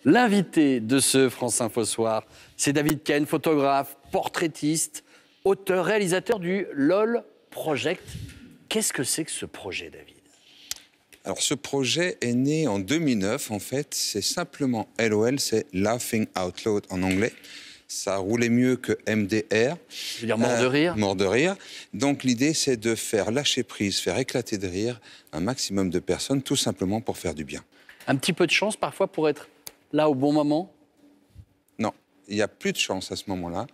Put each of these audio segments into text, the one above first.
L'invité de ce France Info Soir, c'est David Ken, photographe, portraitiste, auteur, réalisateur du LOL Project. Qu'est-ce que c'est que ce projet, David? Alors, ce projet est né en 2009, en fait. C'est simplement LOL, c'est Laughing Out Loud en anglais. Ça roulait mieux que MDR. Je veux dire mort de rire. Mort de rire. Donc, l'idée, c'est de faire lâcher prise, faire éclater de rire un maximum de personnes, tout simplement pour faire du bien. Un petit peu de chance, parfois, pour être là au bon moment? Non, il n'y a plus de chance à ce moment-là.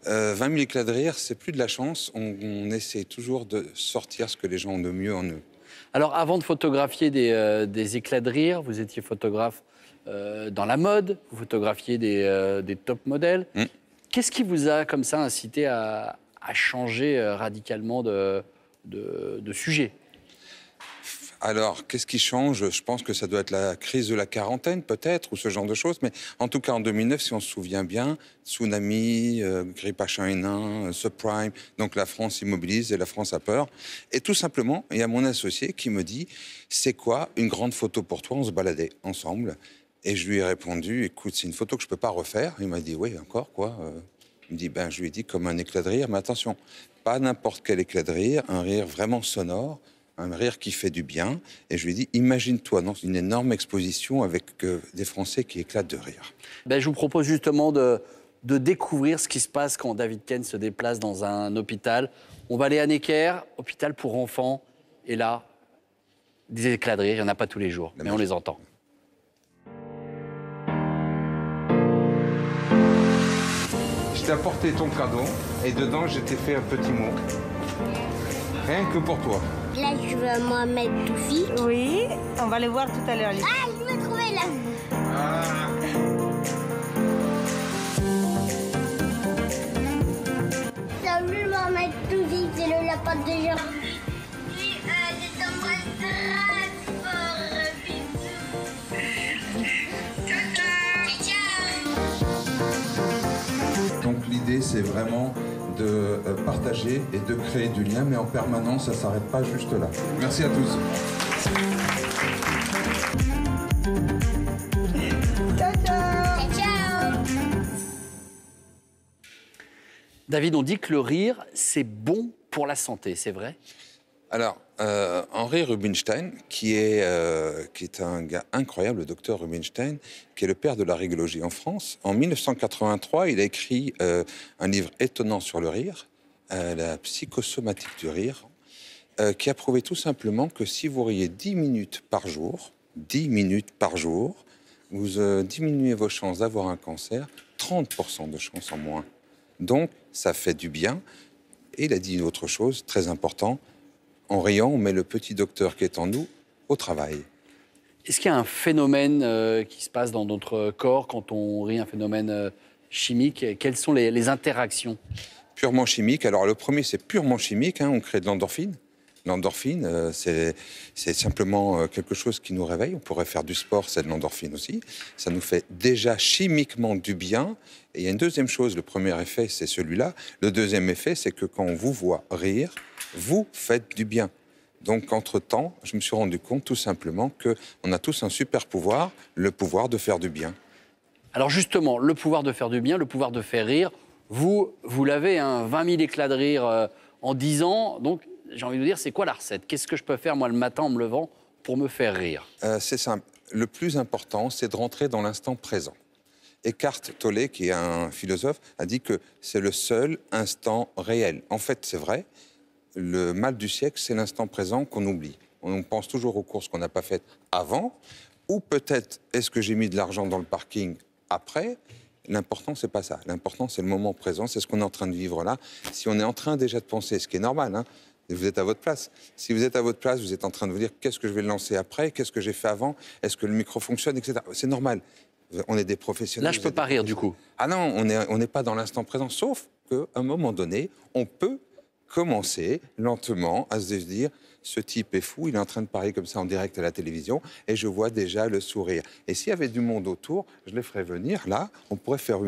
20 000 éclats de rire, c'est plus de la chance. On essaie toujours de sortir ce que les gens ont de mieux en eux. Alors, avant de photographier des éclats de rire, vous étiez photographe dans la mode, vous photographiez des top modèles. Qu'est-ce qui vous a, comme ça, incité à changer radicalement de sujet? Alors, qu'est-ce qui change? Je pense que ça doit être la crise de la quarantaine, peut-être, ou ce genre de choses. Mais en tout cas, en 2009, si on se souvient bien, tsunami, grippe H1N1, subprime. Donc la France s'immobilise et la France a peur. Et tout simplement, il y a mon associé qui me dit « C'est quoi une grande photo pour toi ?» On se baladait ensemble. Et je lui ai répondu « Écoute, c'est une photo que je ne peux pas refaire. » Il m'a dit « Oui, encore, quoi ?» Il me dit « Je lui ai dit comme un éclat de rire. Mais attention, pas n'importe quel éclat de rire, un rire vraiment sonore. » Un rire qui fait du bien. Et je lui ai dit, imagine-toi dans une énorme exposition avec des Français qui éclatent de rire. Je vous propose justement de découvrir ce qui se passe quand David Ken se déplace dans un hôpital. On va aller à Necker, hôpital pour enfants. Et là, des éclats de rire, il n'y en a pas tous les jours, mais on les entend. Je t'ai apporté ton cadeau et dedans, je t'ai fait un petit mot. Rien que pour toi. Là, je vais Mohamed Toufi. Oui, on va le voir tout à l'heure. Ah, je l'ai trouvé là. Ah. Salut Mohamed Toufi, c'est le lapin de Jean. Oui, je t'embrasse très fort, bisous. Ciao. Donc l'idée, c'est vraiment de partager et de créer du lien, mais en permanence, ça ne s'arrête pas juste là. Merci à tous. Ciao, ciao. Ciao. David, on dit que le rire, c'est bon pour la santé, c'est vrai? Alors, Henri Rubinstein, qui est un gars incroyable, le docteur Rubinstein, qui est le père de la rhinologie en France, en 1983, il a écrit un livre étonnant sur le rire, la psychosomatique du rire, qui a prouvé tout simplement que si vous riez 10 minutes par jour, vous diminuez vos chances d'avoir un cancer, 30% de chances en moins. Donc, ça fait du bien. Et il a dit une autre chose très importante. En riant, on met le petit docteur qui est en nous au travail. Est-ce qu'il y a un phénomène qui se passe dans notre corps quand on rit, un phénomène chimique? Quelles sont les interactions? Purement chimique. Alors, le premier, c'est purement chimique. On crée de l'endorphine. L'endorphine, c'est simplement quelque chose qui nous réveille. On pourrait faire du sport, c'est de l'endorphine aussi. Ça nous fait déjà chimiquement du bien. Et il y a une deuxième chose. Le premier effet, c'est celui-là. Le deuxième effet, c'est que quand on vous voit rire, vous faites du bien. Donc, entre-temps, je me suis rendu compte tout simplement qu'on a tous un super pouvoir, le pouvoir de faire du bien. Alors justement, le pouvoir de faire du bien, le pouvoir de faire rire, vous l'avez, 20 000 éclats de rire en 10 ans. Donc, j'ai envie de vous dire, c'est quoi la recette? Qu'est-ce que je peux faire, moi, le matin, en me levant, pour me faire rire? C'est simple. Le plus important, c'est de rentrer dans l'instant présent. Eckhart Tolle, qui est un philosophe, a dit que c'est le seul instant réel. En fait, c'est vrai. Le mal du siècle, c'est l'instant présent qu'on oublie. On pense toujours aux courses qu'on n'a pas faites avant, ou peut-être, est-ce que j'ai mis de l'argent dans le parking après? L'important, c'est pas ça. L'important, c'est le moment présent, c'est ce qu'on est en train de vivre là. Si on est en train déjà de penser, ce qui est normal, vous êtes à votre place. Si vous êtes à votre place, vous êtes en train de vous dire, qu'est-ce que je vais lancer après? Qu'est-ce que j'ai fait avant? Est-ce que le micro fonctionne, etc. C'est normal. On est des professionnels. Là, je ne peux pas rire, du coup. Ah non, on n'est pas dans l'instant présent, sauf qu'à un moment donné, on peut commencer lentement à se dire ce type est fou, il est en train de parler comme ça en direct à la télévision et je vois déjà le sourire. Et s'il y avait du monde autour, je les ferais venir là, on pourrait faire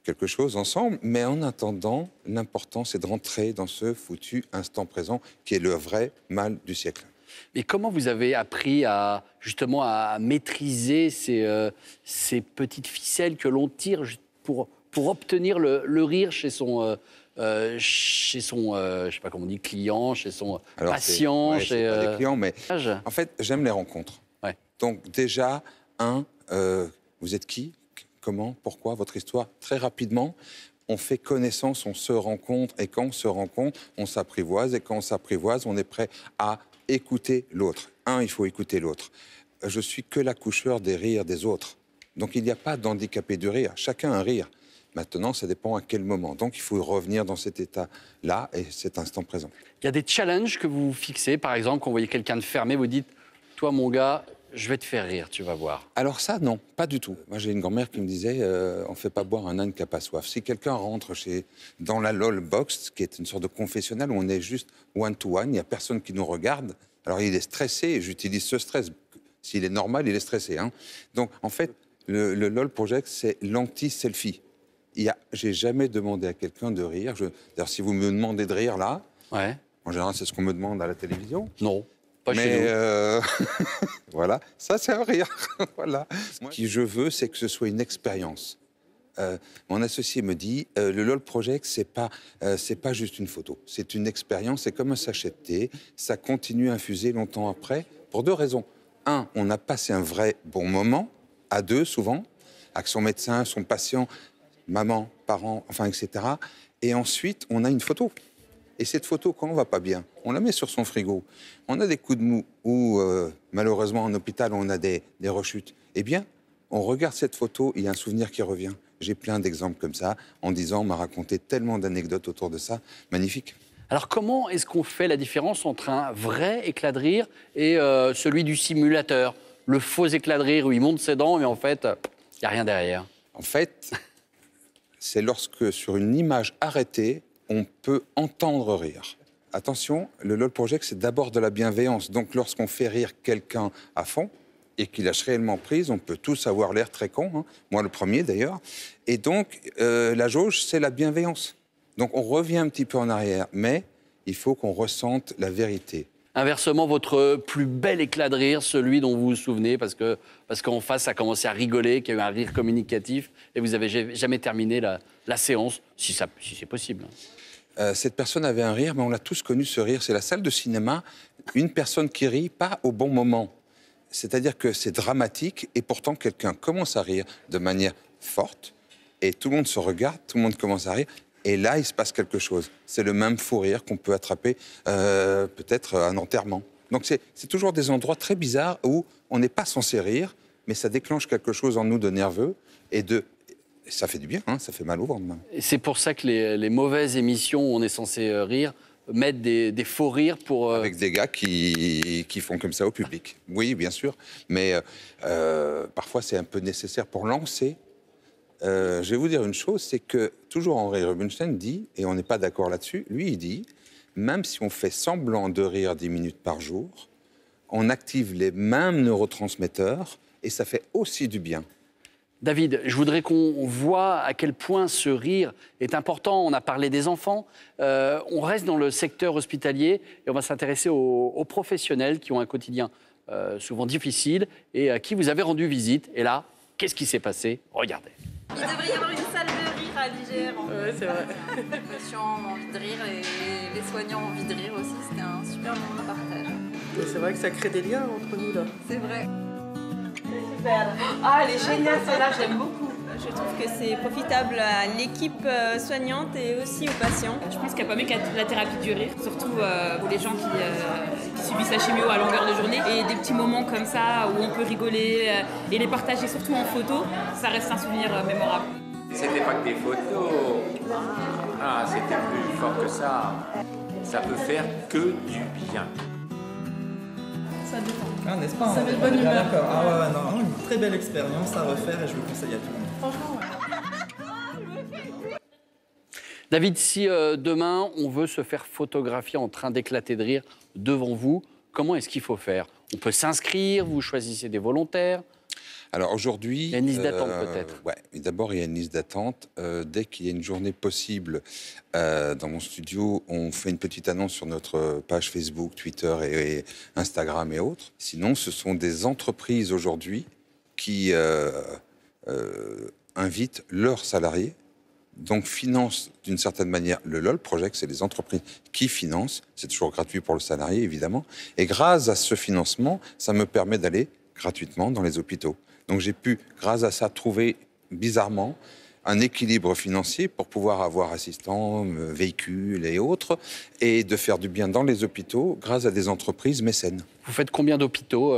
quelque chose ensemble, mais en attendant, l'important c'est de rentrer dans ce foutu instant présent qui est le vrai mal du siècle. Mais comment vous avez appris justement à maîtriser ces petites ficelles que l'on tire pour obtenir le rire chez son, je sais pas comment on dit, client, chez son patient, chez pas des clients, mais en fait, j'aime les rencontres. Ouais. Donc déjà, vous êtes qui? Comment? Pourquoi? Votre histoire? Très rapidement, on fait connaissance, on se rencontre, et quand on se rencontre, on s'apprivoise, et quand on s'apprivoise, on est prêt à écouter l'autre. Il faut écouter l'autre. Je suis que l'accoucheur des rires des autres. Donc il n'y a pas d'handicapé du rire. Chacun a un rire. Maintenant, ça dépend à quel moment. Donc il faut revenir dans cet état-là et cet instant présent. Il y a des challenges que vous fixez, par exemple, quand vous voyez quelqu'un de fermé, vous dites « Toi, mon gars, je vais te faire rire, tu vas voir. » Alors ça, non, pas du tout. Moi, j'ai une grand-mère qui me disait on ne fait pas boire un âne qui n'a pas soif. Si quelqu'un rentre dans la LOL Box, qui est une sorte de confessionnal où on est juste one-to-one, il n'y a personne qui nous regarde, alors il est stressé, et j'utilise ce stress. S'il est normal, il est stressé. Hein. Donc, en fait, le LOL Project, c'est l'anti-selfie. J'ai jamais demandé à quelqu'un de rire. D'ailleurs, si vous me demandez de rire, là, Ouais. en général, c'est ce qu'on me demande à la télévision. Non, pas chez nous. Voilà, ça c'est un rire. Voilà. Ce que je veux, c'est que ce soit une expérience. Mon associé me dit, le LOL Project, c'est pas juste une photo. C'est une expérience, c'est comme un sachet de thé. Ça continue à infuser longtemps après, pour deux raisons. On a passé un vrai bon moment, à deux souvent, avec son médecin, son patient, maman, parents, enfin, etc. Et ensuite, on a une photo. Et cette photo, quand on va pas bien, on la met sur son frigo. On a des coups de mou ou malheureusement en hôpital, on a des rechutes. Eh bien, on regarde cette photo, il y a un souvenir qui revient. J'ai plein d'exemples comme ça. En 10 ans, on m'a raconté tellement d'anecdotes autour de ça. Magnifique. Alors, comment est-ce qu'on fait la différence entre un vrai éclat de rire et celui du simulateur? Le faux éclat de rire où il monte ses dents, mais en fait, il n'y a rien derrière. En fait, c'est lorsque, sur une image arrêtée, on peut entendre rire. Attention, le LOL Project, c'est d'abord de la bienveillance. Donc, lorsqu'on fait rire quelqu'un à fond et qu'il lâche réellement prise, on peut tous avoir l'air très con, hein. Moi le premier d'ailleurs. Et donc, la jauge, c'est la bienveillance. Donc, on revient un petit peu en arrière, mais il faut qu'on ressente la vérité. Inversement, votre plus bel éclat de rire, celui dont vous vous souvenez, parce qu'en face, ça a commencé à rigoler, qu'il y a eu un rire communicatif, et vous n'avez jamais terminé la séance, si c'est possible. Cette personne avait un rire, mais on l'a tous connu, ce rire. C'est la salle de cinéma, une personne qui rit, pas au bon moment. C'est-à-dire que c'est dramatique, et pourtant quelqu'un commence à rire de manière forte, et tout le monde se regarde, tout le monde commence à rire, et là, il se passe quelque chose. C'est le même fou rire qu'on peut attraper peut-être à un enterrement. Donc c'est toujours des endroits très bizarres où on n'est pas censé rire, mais ça déclenche quelque chose en nous de nerveux, et ça fait du bien, hein, ça fait mal au ventre même. C'est pour ça que les mauvaises émissions où on est censé rire mettent des faux rires pour... Avec des gars qui font comme ça au public. Oui, bien sûr, mais parfois c'est un peu nécessaire pour lancer. Je vais vous dire une chose, c'est que toujours Henri Rubinstein dit, et on n'est pas d'accord là-dessus, lui il dit, même si on fait semblant de rire 10 minutes par jour, on active les mêmes neurotransmetteurs et ça fait aussi du bien. David, je voudrais qu'on voit à quel point ce rire est important. On a parlé des enfants. On reste dans le secteur hospitalier et on va s'intéresser aux professionnels qui ont un quotidien souvent difficile et à qui vous avez rendu visite. Et là, qu'est-ce qui s'est passé? Regardez. Il devrait y avoir une salle de rire à l'IGR. Ouais, c'est vrai. Les patients ont envie de rire et les soignants ont envie de rire aussi. C'était un super moment de partage. Et c'est vrai que ça crée des liens entre nous, là. C'est vrai. Ah, elle est géniale, celle-là, j'aime beaucoup. Je trouve que c'est profitable à l'équipe soignante et aussi aux patients. Je pense qu'il n'y a pas mieux que la thérapie du rire, surtout pour les gens qui subissent la chimio à longueur de journée. Et des petits moments comme ça où on peut rigoler et les partager surtout en photo, ça reste un souvenir mémorable. C'était pas que des photos. Ah, c'était plus fort que ça. Ça peut faire que du bien. Ça détend. Ah, n'est-ce pas? Ça met de bonne humeur. D'accord. Ah ouais, non, une très belle expérience à refaire et je le conseille à tout le monde. Franchement, ouais. David, si demain, on veut se faire photographier en train d'éclater de rire devant vous, comment est-ce qu'il faut faire? On peut s'inscrire, vous choisissez des volontaires? Alors aujourd'hui... Il y a une liste d'attente peut-être. Ouais, d'abord il y a une liste d'attente. Dès qu'il y a une journée possible dans mon studio, on fait une petite annonce sur notre page Facebook, Twitter et Instagram et autres. Sinon, ce sont des entreprises aujourd'hui qui invitent leurs salariés, donc financent d'une certaine manière le LOL Project, c'est les entreprises qui financent, c'est toujours gratuit pour le salarié évidemment, et grâce à ce financement, ça me permet d'aller gratuitement dans les hôpitaux. Donc j'ai pu, grâce à ça, trouver bizarrement un équilibre financier pour pouvoir avoir assistants, véhicules et autres, et de faire du bien dans les hôpitaux grâce à des entreprises mécènes. Vous faites combien d'hôpitaux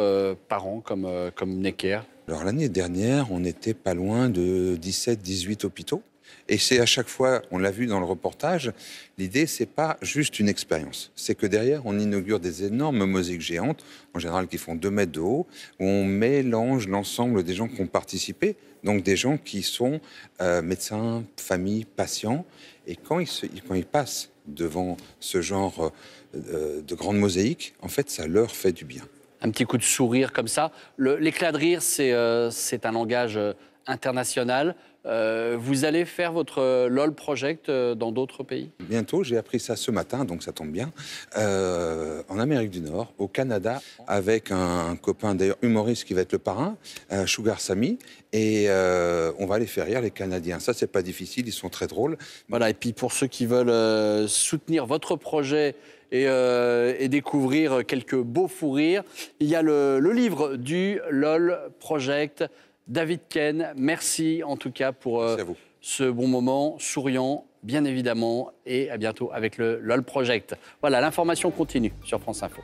par an comme Necker? Alors l'année dernière, on était pas loin de 17-18 hôpitaux. Et c'est à chaque fois, on l'a vu dans le reportage, l'idée, c'est pas juste une expérience. C'est que derrière, on inaugure des énormes mosaïques géantes, en général qui font 2 mètres de haut, où on mélange l'ensemble des gens qui ont participé, donc des gens qui sont médecins, familles, patients. Et quand ils passent devant ce genre de grandes mosaïques, en fait, ça leur fait du bien. Un petit coup de sourire comme ça. L'éclat de rire, c'est un langage international. Vous allez faire votre LOL Project dans d'autres pays? Bientôt, j'ai appris ça ce matin, donc ça tombe bien, en Amérique du Nord, au Canada, avec un copain d'ailleurs humoriste qui va être le parrain, Sugar Sammy, et on va aller faire rire les Canadiens. Ça, c'est pas difficile, ils sont très drôles. Voilà, et puis pour ceux qui veulent soutenir votre projet et découvrir quelques beaux fous rires, il y a le livre du LOL Project. David Ken, merci en tout cas pour ce bon moment, souriant, bien évidemment, et à bientôt avec le LOL Project. Voilà, l'information continue sur France Info.